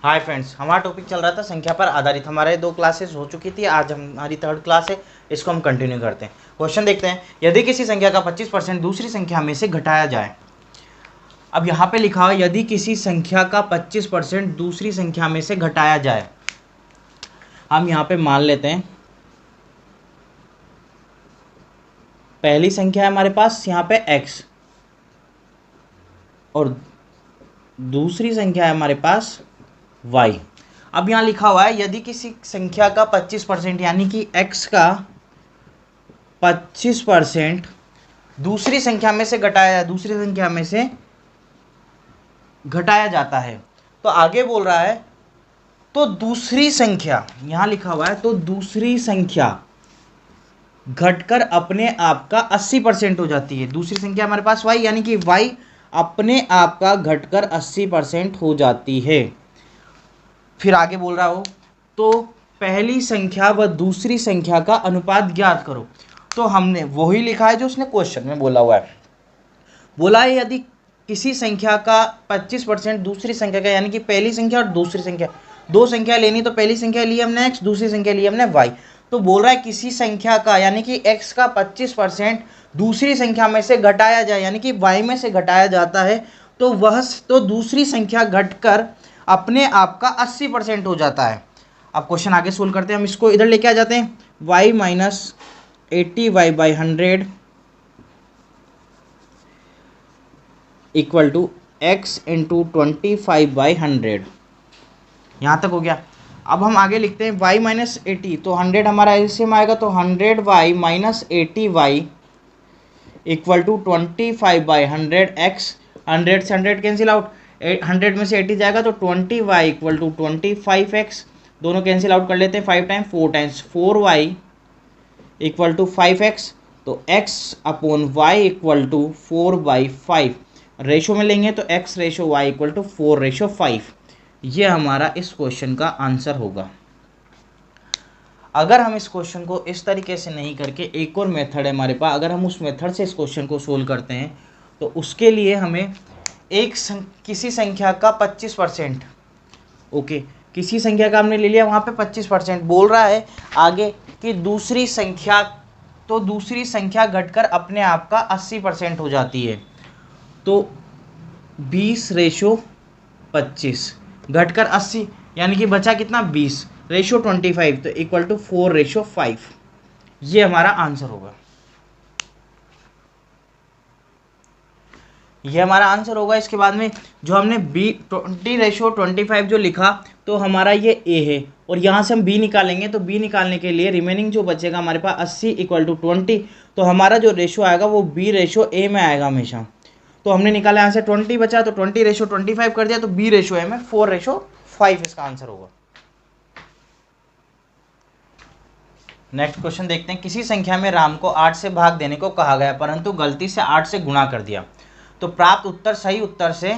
Hi friends, हमारा topic चल रहा था संख्या पर आधारित। हमारे 2 क्लासेस हो चुकी थी, आज हमारी 3rd क्लास है, इसको हम कंटिन्यू करते हैं। क्वेश्चन देखते हैं, यदि किसी संख्या का 25% दूसरी संख्या में से घटाया जाए। अब यहाँ पे लिखा है यदि किसी संख्या का 25% दूसरी संख्या में से घटाया जाए। हम यहाँ पे मान लेते हैं पहली संख्या है हमारे पास यहाँ पे x और दूसरी संख्या है हमारे पास y। अब यहाँ लिखा हुआ है यदि किसी संख्या का 25% यानी कि x का 25% दूसरी संख्या में से घटाया जाता है, तो आगे बोल रहा है तो दूसरी संख्या, यहाँ लिखा हुआ है तो दूसरी संख्या घटकर अपने आप का 80% हो जाती है। दूसरी संख्या हमारे पास y यानी कि y अपने आप का घटकर 80% हो जाती है। फिर आगे बोल रहा हो तो पहली संख्या व दूसरी संख्या का अनुपात ज्ञात करो। तो हमने वही लिखा है जो उसने क्वेश्चन में बोला हुआ है। बोला है यदि किसी संख्या का 25% दूसरी संख्या का, यानी कि पहली संख्या और दूसरी संख्या, दो संख्या लेनी, तो पहली संख्या ली हमने x, दूसरी संख्या ली हमने y। तो बोल रहा है किसी संख्या का यानी कि x का 25% दूसरी संख्या में से घटाया जाए, यानी कि y में से घटाया जाता है, तो दूसरी संख्या घटकर अपने आप का 80% हो जाता है। अब क्वेश्चन आगे सोल्व करते हैं, हम इसको इधर लेके आ जाते हैं। y minus 80y/100 equal to x into 25/100। यहाँ तक हो गया। अब हम आगे लिखते हैं y माइनस 80, तो 100 हमारा एलसीएम आएगा, तो 100y minus 80y equal to 25/100 x। 100 से 100 कैंसिल आउट, 100 में से 80 जाएगा तो 20y इक्वल टू 25x। दोनों कैंसिल आउट कर लेते हैं, 5 times 4 times 4y equal to 5x। तो x upon y equal to 4/5। Ratio में लेंगे तो x ratio y equal to 4/5। ये हमारा इस क्वेश्चन का आंसर होगा। अगर हम इस क्वेश्चन को इस तरीके से नहीं करके, एक और मेथड है हमारे पास, अगर हम उस मेथड से इस क्वेश्चन को सोल्व करते हैं तो उसके लिए हमें किसी संख्या का 25%, ओके, किसी संख्या का हमने ले लिया, वहाँ पे 25% बोल रहा है आगे कि दूसरी संख्या, तो दूसरी संख्या घटकर अपने आप का 80% हो जाती है। तो 20/25 घटकर 80, यानी कि बचा कितना 20 रेशो 25, तो इक्वल टू 4/5। ये हमारा आंसर होगा। ये हमारा आंसर होगा। इसके बाद में जो हमने 20/25 जो लिखा, तो हमारा ये a है, और यहाँ से हम b निकालेंगे, तो b निकालने के लिए रिमेनिंग जो बचेगा हमारे पास 80 इक्वल टू 20, तो हमारा जो रेशो आएगा वो b/a में आएगा हमेशा। तो हमने निकाला यहाँ से 20 बचा, तो 20/25 कर दिया, तो b/a में 4/5 इसका आंसर होगा। नेक्स्ट क्वेश्चन देखते हैं, किसी संख्या में राम को 8 से भाग देने को कहा गया परंतु गलती से 8 से गुणा कर दिया, तो प्राप्त उत्तर सही उत्तर से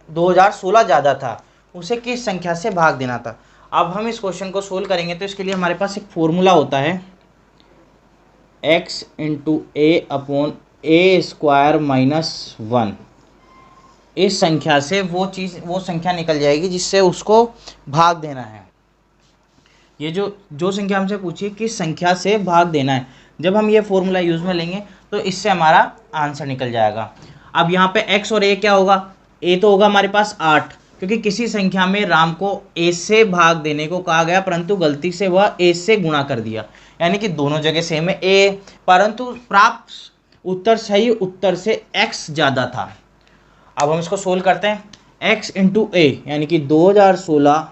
2016 ज़्यादा था, उसे किस संख्या से भाग देना था। अब हम इस क्वेश्चन को सोल्व करेंगे, तो इसके लिए हमारे पास एक फॉर्मूला होता है x इंटू ए अपॉन ए स्क्वायर माइनस 1। इस संख्या से वो संख्या निकल जाएगी जिससे उसको भाग देना है। ये जो संख्या हमसे पूछी किस संख्या से भाग देना है, जब हम ये फॉर्मूला यूज़ में लेंगे तो इससे हमारा आंसर निकल जाएगा। अब यहाँ पे x और a क्या होगा, a तो होगा हमारे पास 8, क्योंकि किसी संख्या में राम को a से भाग देने को कहा गया परंतु गलती से वह a से गुणा कर दिया, यानी कि दोनों जगह सेम है a, परंतु प्राप्त उत्तर सही उत्तर से x ज़्यादा था। अब हम इसको सोल्व करते हैं, x इंटू a यानी कि 2016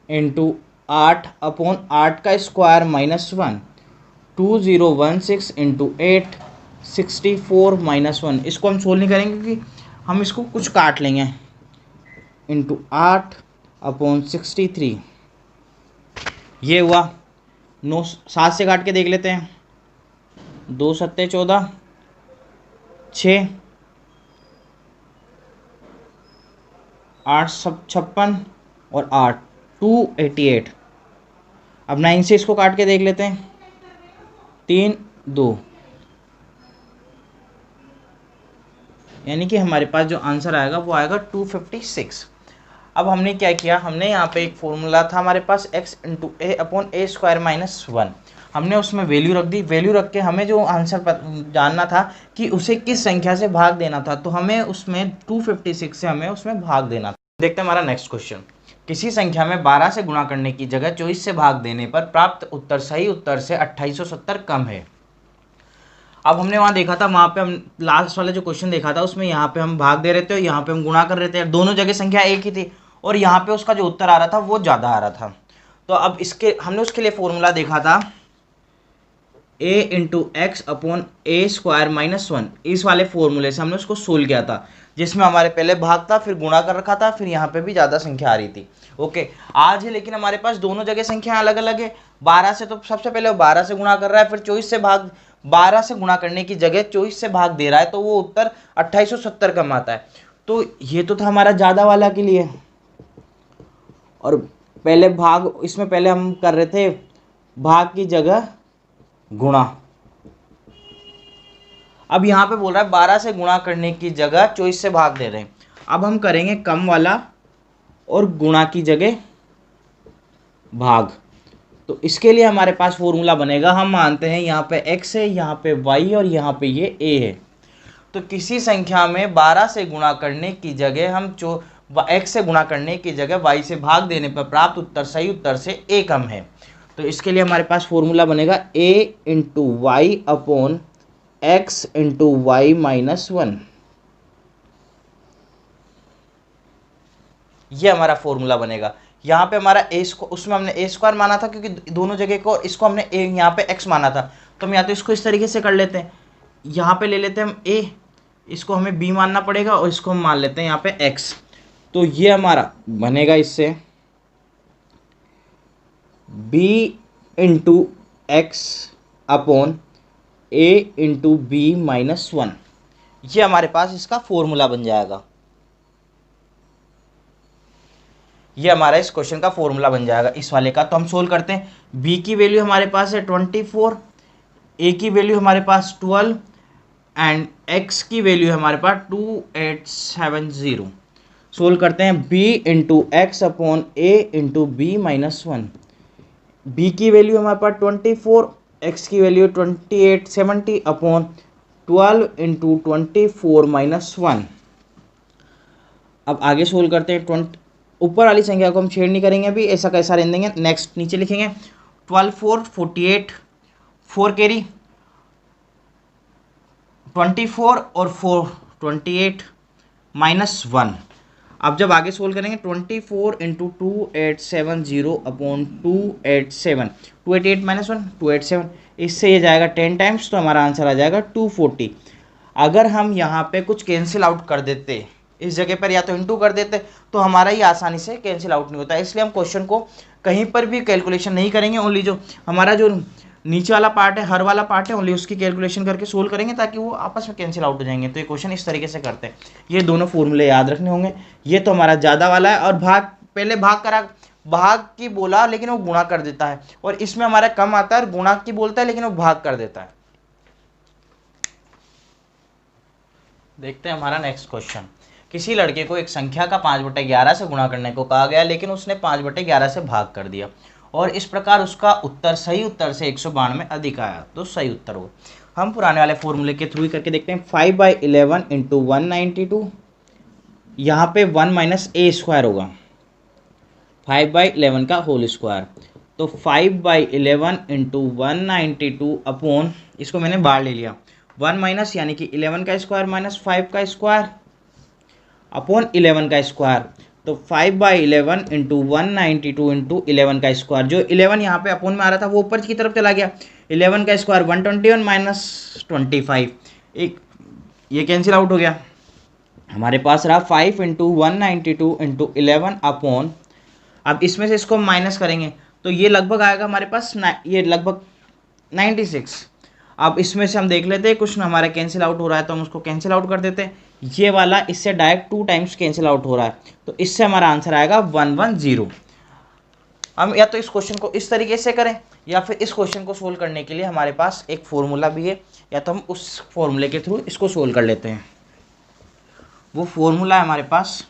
इंटू 8 अपॉन 8 का स्क्वायर माइनस 1, 2016 इंटू 8 64 - 1। इसको हम सोल्व नहीं करेंगे क्योंकि हम इसको कुछ काट लेंगे, इंटू 8 अपॉन 63। ये हुआ 9, 7 से काट के देख लेते हैं, 2 7 14, 6 8 56 और 8 288। अब 9 से इसको काट के देख लेते हैं, 3 2, यानी कि हमारे पास जो आंसर आएगा वो आएगा 256। अब हमने क्या किया, हमने यहाँ पे एक फॉर्मूला था हमारे पास x इंटू ए अपॉन ए स्क्वायर माइनस 1, हमने उसमें वैल्यू रख दी। वैल्यू रख के हमें जो आंसर जानना था कि उसे किस संख्या से भाग देना था, तो हमें उसमें 256 से हमें उसमें भाग देना था। देखते हैं हमारा नेक्स्ट क्वेश्चन। किसी संख्या में 12 से गुणा करने की जगह 24 से भाग देने पर प्राप्त उत्तर सही उत्तर से 2870 कम है। अब हमने वहाँ देखा था, वहाँ पे हम लास्ट वाला जो क्वेश्चन देखा था उसमें यहाँ पे हम भाग दे रहे थे और यहाँ पे हम गुणा कर रहे थे, दोनों जगह संख्या एक ही थी और यहाँ पे उसका जो उत्तर आ रहा था वो ज़्यादा आ रहा था। तो अब इसके हमने उसके लिए फॉर्मूला देखा था a into x upon A square minus 1, इस वाले फॉर्मूले से हमने उसको सोल्व किया था, जिसमें हमारे पहले भाग था फिर गुणा कर रखा था, फिर यहाँ पे भी ज़्यादा संख्या आ रही थी। ओके, आज है लेकिन हमारे पास दोनों जगह संख्या अलग अलग है। 12 से तो सबसे पहले 12 से गुणा कर रहा है, फिर 24 से 12 से गुणा करने की जगह 24 से भाग दे रहा है, तो वो उत्तर 2870 कम आता है। तो ये तो था हमारा ज़्यादा वाला के लिए, और पहले भाग, इसमें पहले हम कर रहे थे भाग की जगह गुणा। अब यहाँ पे बोल रहा है 12 से गुणा करने की जगह 24 से भाग दे रहे हैं। अब हम करेंगे कम वाला और गुणा की जगह भाग। तो इसके लिए हमारे पास फॉर्मूला बनेगा, हम मानते हैं यहाँ पे x है, यहाँ पे y और यहाँ पे ये a है। तो किसी संख्या में 12 से गुणा करने की जगह हम x से गुणा करने की जगह y से भाग देने पर प्राप्त उत्तर सही उत्तर से a कम है। तो इसके लिए हमारे पास फॉर्मूला बनेगा a into y upon x into y minus 1। ये हमारा फॉर्मूला बनेगा। यहाँ पे हमारा ए स्क्वायर, उसमें हमने ए स्क्वायर माना था क्योंकि दोनों जगह को, इसको हमने ए यहाँ पे एक्स माना था, तो हम या तो इसको इस तरीके से कर लेते हैं, यहाँ पे ले लेते हैं हम ए, इसको हमें बी मानना पड़ेगा और इसको हम मान लेते हैं यहाँ पे एक्स। तो ये हमारा बनेगा इससे b into x upon a into b minus 1। ये हमारे पास इसका फॉर्मूला बन जाएगा, ये हमारा इस क्वेश्चन का फॉर्मूला बन जाएगा इस वाले का। तो हम सोल्व करते हैं। b की वैल्यू हमारे पास है 24, a की वैल्यू हमारे पास 12 एंड x की वैल्यू हमारे पास 2870। सोल्व करते हैं b into x upon a into b minus 1। b की वैल्यू हमारे पास 24, x की वैल्यू 2870 अपॉन 12 इंटू 24 माइनस 1। अब आगे सोल्व करते हैं। ऊपर वाली संख्या को हम छेड़ नहीं करेंगे अभी, ऐसा कैसा रहने देंगे। नेक्स्ट नीचे लिखेंगे 12 4 48, 4 कैरी 24 और 4 28 माइनस 1। अब जब आगे सोल्व करेंगे 24 इंटू 2870 अपॉन 287, 288 माइनस 1 287, इससे ये जाएगा 10 टाइम्स, तो हमारा आंसर आ जाएगा 240। अगर हम यहाँ पे कुछ कैंसिल आउट कर देते, इस जगह पर या तो इंटू कर देते, तो हमारा ये आसानी से कैंसिल आउट नहीं होता। इसलिए हम क्वेश्चन को कहीं पर भी कैलकुलेशन नहीं करेंगे, ओनली जो हमारा जो नीचे वाला पार्ट है, हर वाला पार्ट है, ओनली उसकी कैलकुलेशन करके सोल्व करेंगे ताकि वो आपस में कैंसिल आउट हो जाएंगे। तो ये क्वेश्चन इस तरीके से करते हैं। ये दोनों फॉर्मूले याद रखने होंगे। ये तो हमारा ज़्यादा वाला है, और भाग पहले भाग करा, भाग की बोला लेकिन वो गुणा कर देता है, और इसमें हमारा कम आता है और गुणा की बोलता है लेकिन वो भाग कर देता है। देखते हैं हमारा नेक्स्ट क्वेश्चन। किसी लड़के को एक संख्या का 5/11 से गुणा करने को कहा गया, लेकिन उसने 5/11 से भाग कर दिया और इस प्रकार उसका उत्तर सही उत्तर से 192 अधिक आया, तो सही उत्तर हो। हम पुराने वाले फॉर्मूले के थ्रू ही करके देखते हैं। 5/11 इंटू 192, यहाँ पे 1 माइनस ए स्क्वायर होगा, 5/11 का होल स्क्वायर। तो 5/11 इंटू 192 अपॉन, इसको मैंने बाहर ले लिया, 1 माइनस यानी कि 11 का स्क्वायर माइनस 5 का स्क्वायर अपॉन 11 का स्क्वायर। तो 5/11 इंटू 192 इंटू 11 का स्क्वायर, जो 11 यहाँ पे अपॉन में आ रहा था वो ऊपर की तरफ चला गया, 11 का स्क्वायर 121 माइनस 25, एक ये कैंसिल आउट हो गया। हमारे पास रहा 5 इंटू 192 इंटू 11 अपॉन, अब इसमें से इसको माइनस करेंगे तो ये लगभग आएगा हमारे पास ये लगभग 96। अब इसमें से हम देख लेते हैं कुछ हमारा कैंसिल आउट हो रहा है, तो हम उसको कैंसिल आउट कर देते हैं। ये वाला इससे डायरेक्ट 2 टाइम्स कैंसिल आउट हो रहा है, तो इससे हमारा आंसर आएगा 110। हम या तो इस क्वेश्चन को इस तरीके से करें, या फिर इस क्वेश्चन को सोल्व करने के लिए हमारे पास एक फॉर्मूला भी है, या तो हम उस फॉर्मूले के थ्रू इसको सोल्व कर लेते हैं। वो फॉर्मूला है हमारे पास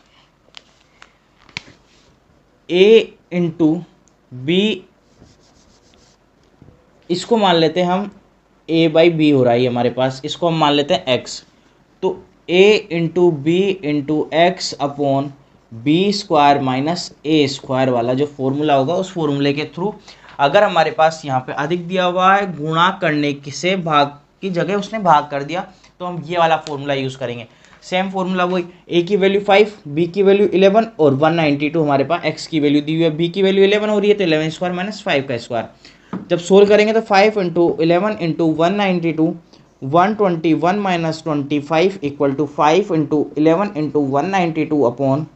ए इंटू बी, इसको मान लेते हैं हम ए बाई बी हो रहा है हमारे पास, इसको हम मान लेते हैं एक्स। तो A into B into x upon B square minus A square वाला जो फॉर्मूला होगा, उस फॉर्मूले के थ्रू अगर हमारे पास यहाँ पे अधिक दिया हुआ है, गुणा करने से भाग की जगह उसने भाग कर दिया, तो हम ये वाला फॉर्मूला यूज़ करेंगे। सेम फॉर्मूला वही, ए की वैल्यू 5, बी की वैल्यू 11 और 192 हमारे पास एक्स की वैल्यू दी हुई है, बी की वैल्यू 11 हो रही है, तो 11 स्क्वायर माइनस 5 का स्क्वायर। जब सोल्व करेंगे तो 5 into 11 into 192, 121 minus 25 equal to 5 into 11 into 192 upon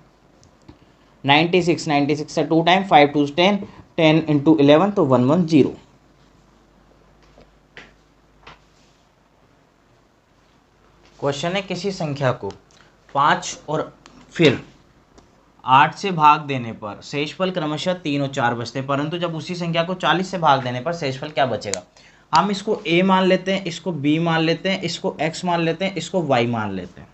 96, 96 से 2 टाइम, 5 2 10, 10 इंटू 11 तो 110। क्वेश्चन है किसी संख्या को 5 और फिर 8 से भाग देने पर शेषफल क्रमशः 3 और 4 बचते हैं, परंतु जब उसी संख्या को 40 से भाग देने पर शेषफल क्या बचेगा। हम इसको a मान लेते हैं, इसको b मान लेते हैं, इसको x मान लेते हैं, इसको y मान लेते हैं।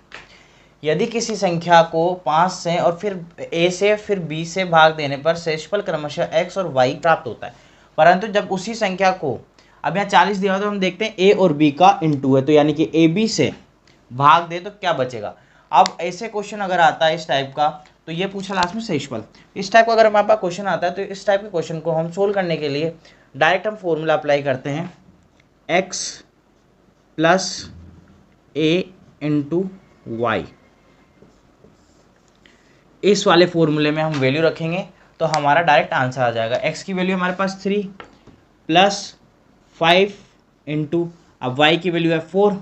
यदि किसी संख्या को 5 से और फिर a से फिर b से भाग देने पर शेषफल क्रमशः x और y प्राप्त होता है, परंतु जब उसी संख्या को, अब यहाँ 40 दिया हो तो हम देखते हैं a और b का इंटू है, तो यानी कि a b से भाग दे तो क्या बचेगा। अब ऐसे क्वेश्चन अगर आता है इस टाइप का, तो ये पूछा लास्ट में शेषफल, इस टाइप का अगर हमारे पास क्वेश्चन आता है तो इस टाइप के क्वेश्चन को हम सोल्व करने के लिए डायरेक्ट हम फॉर्मूला अप्लाई करते हैं, x plus a into y. इस वाले फॉर्मूले में हम वैल्यू रखेंगे तो हमारा डायरेक्ट आंसर आ जाएगा। x की वैल्यू हमारे पास 3 प्लस 5 इंटू, अब y की वैल्यू है 4,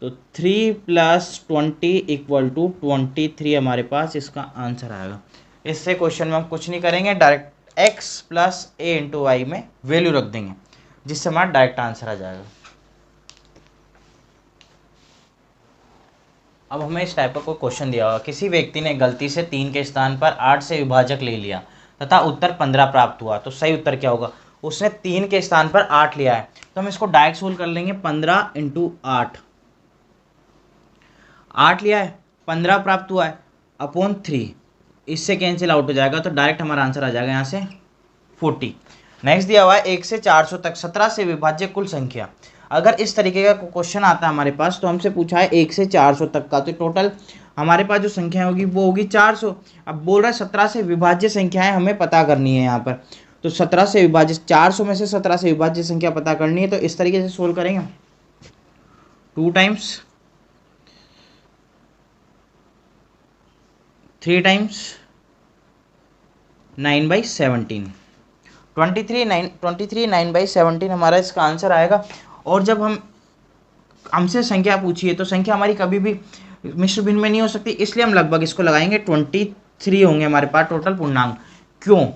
तो 3 प्लस 20 इक्वल टू 23 हमारे पास इसका आंसर आएगा। इससे क्वेश्चन में हम कुछ नहीं करेंगे, direct x plus a into y में वैल्यू रख देंगे, जिससे हमारा डायरेक्ट आंसर आ जाएगा। अब हमें इस टाइप का कोई क्वेश्चन दिया हुआ, किसी व्यक्ति ने गलती से 3 के स्थान पर 8 से विभाजक ले लिया तथा उत्तर 15 प्राप्त हुआ, तो सही उत्तर क्या होगा। उसने 3 के स्थान पर 8 लिया है, तो हम इसको डायरेक्ट सोल्व कर लेंगे। 15 इंटू 8, 8 लिया है, 15 प्राप्त हुआ है, अपॉन 3, इससे कैंसिल आउट हो जाएगा, तो डायरेक्ट हमारा आंसर आ जाएगा यहाँ से 40। नेक्स्ट दिया हुआ है 1 से 400 तक 17 से विभाज्य कुल संख्या। अगर इस तरीके का क्वेश्चन आता है हमारे पास, तो हमसे पूछा है 1 से 400 तक का, तो टोटल हमारे पास जो संख्या होगी वो होगी 400। अब बोल रहा है 17 से विभाज्य संख्याएं हमें पता करनी है यहाँ पर, तो 17 से विभाज्य, 400 में से 17 से विभाज्य संख्या पता करनी है, तो इस तरीके से सोल्व करेंगे। 2 टाइम्स 3 टाइम्स 9/17, 23 9/17 हमारा इसका आंसर आएगा। और जब हमसे संख्या पूछी है तो संख्या हमारी कभी भी मिश्र भिन्न में नहीं हो सकती, इसलिए हम लगभग इसको लगाएंगे 23 होंगे हमारे पास टोटल पूर्णांक। क्यों?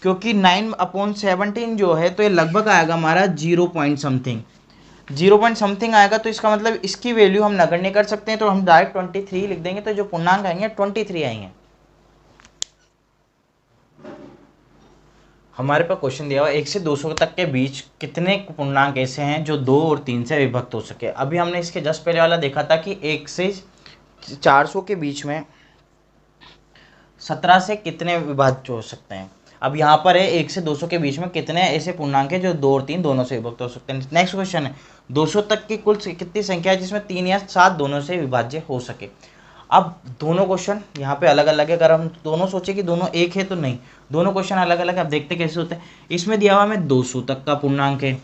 क्योंकि 9/17 जो है तो ये लगभग आएगा हमारा 0 पॉइंट समथिंग आएगा, तो इसका मतलब इसकी वैल्यू हम नगण्य कर सकते हैं, तो हम डायरेक्ट 23 लिख देंगे, तो जो पूर्णांक आएंगे 23 आएंगे। हमारे पास क्वेश्चन दिया हुआ 1 से 200 तक के बीच कितने पूर्णांक ऐसे हैं जो 2 और 3 से विभक्त हो सके। अभी हमने इसके जस्ट पहले वाला देखा था कि 1 से 400 के बीच में 17 से कितने विभाज्य हो सकते हैं। अब यहाँ पर है 1 से 200 के बीच में कितने ऐसे पूर्णांक हैं जो 2 और 3 दोनों से विभक्त हो सकते हैं। नेक्स्ट क्वेश्चन है 200 तक की कुल कितनी संख्या है जिसमें 3 या 7 दोनों से विभाज्य हो सके। अब दोनों क्वेश्चन यहाँ पे अलग अलग है, अगर हम दोनों सोचे कि दोनों एक है तो नहीं, दोनों क्वेश्चन अलग अलग है। अब देखते कैसे होते हैं। इसमें दिया हुआ हमें 200 तक का पूर्णांक है,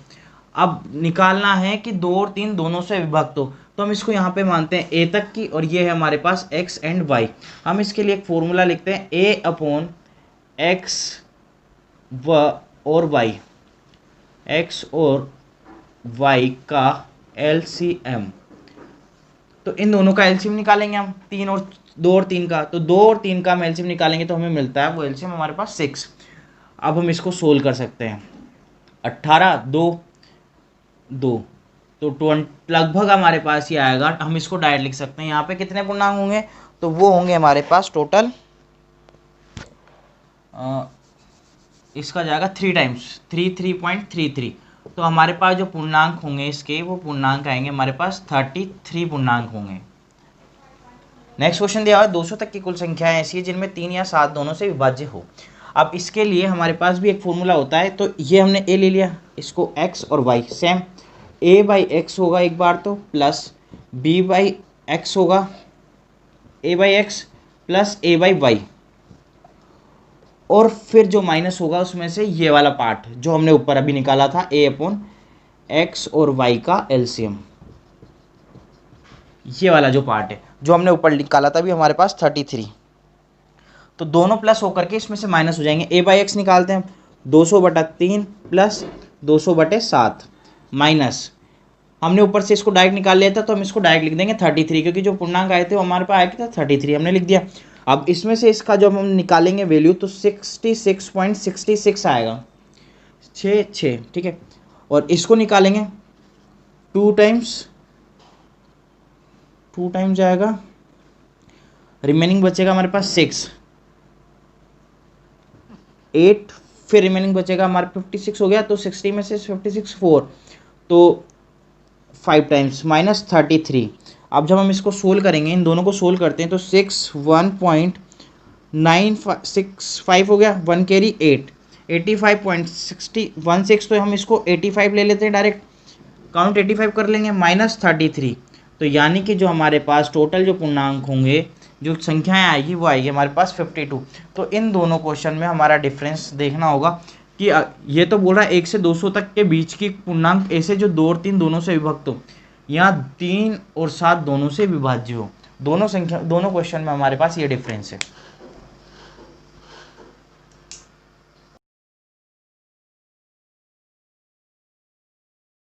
अब निकालना है कि 2 और 3 दोनों से विभक्त हो, तो हम इसको यहाँ पे मानते हैं a तक की, और ये है हमारे पास x एंड y। हम इसके लिए एक फॉर्मूला लिखते हैं a अपॉन x और y, x और y का LCM। तो इन दोनों का एलसीएम निकालेंगे हम, 2 और 3 का, तो 2 और 3 का हम एलसीएम निकालेंगे तो हमें मिलता है वो एलसीएम हमारे पास 6। अब हम इसको सोल्व कर सकते हैं। 18 2 2 तो 20 लगभग हमारे पास ये आएगा। हम इसको डायरेक्ट लिख सकते हैं। यहाँ पे कितने पूर्णांक होंगे, तो वो होंगे हमारे पास टोटल इसका जाएगा 3 टाइम्स 3.33। तो हमारे पास जो पूर्णांक होंगे इसके, वो पूर्णांक आएंगे हमारे पास 33 पूर्णांक होंगे। नेक्स्ट क्वेश्चन दिया हुआ है 200 तक की कुल संख्याएं ऐसी है जिनमें 3 या 7 दोनों से विभाज्य हो। अब इसके लिए हमारे पास भी एक फॉर्मूला होता है, तो ये हमने ए ले लिया, इसको एक्स और Y same, A by X होगा एक बार तो, प्लस बी बाई एक्स होगा, A by X plus A by Y, और फिर जो माइनस होगा उसमें से ये वाला पार्ट जो हमने ऊपर अभी निकाला था, ए अपॉन एक्स और वाई का एलसीएम, ये वाला जो पार्ट है जो हमने ऊपर निकाला था अभी हमारे पास 33, तो दोनों प्लस होकर के इसमें से माइनस हो जाएंगे। ए बाई एक्स निकालते हैं, 200/3 प्लस 200/7 माइनस, हमने ऊपर से इसको डायरेक्ट निकाल लिया था तो हम इसको डायरेक्ट लिख देंगे 33, क्योंकि जो पूर्णांक आए थे वो हमारे पास आया था 33, हमने लिख दिया। अब इसमें से इसका जब हम निकालेंगे वैल्यू तो 66.66 आएगा, 6 ठीक है, और इसको निकालेंगे 2 टाइम्स आएगा, रिमेनिंग बचेगा हमारे पास 6, 8, फिर रिमेनिंग बचेगा हमारे 56 हो गया, तो 60 में से 56 4, तो 5 टाइम्स माइनस 33। अब जब हम इसको सोल्व करेंगे, इन दोनों को सोल्व करते हैं तो 6 1.965 हो गया, 1 कैरी 8, 85.16, तो हम इसको 85 ले लेते हैं डायरेक्ट, काउंट 85 कर लेंगे, माइनस 33, तो यानी कि जो हमारे पास टोटल जो पूर्णांक होंगे, जो संख्याएं आएगी वो आएगी हमारे पास 52। तो इन दोनों क्वेश्चन में हमारा डिफरेंस देखना होगा कि ये तो बोल रहा है 1 से 200 तक के बीच की पूर्णांक ऐसे जो 2 और 3 दोनों से विभक्त हो, यहाँ 3 और 7 दोनों से विभाज्य हो, दोनों क्वेश्चन में हमारे पास ये डिफरेंस है।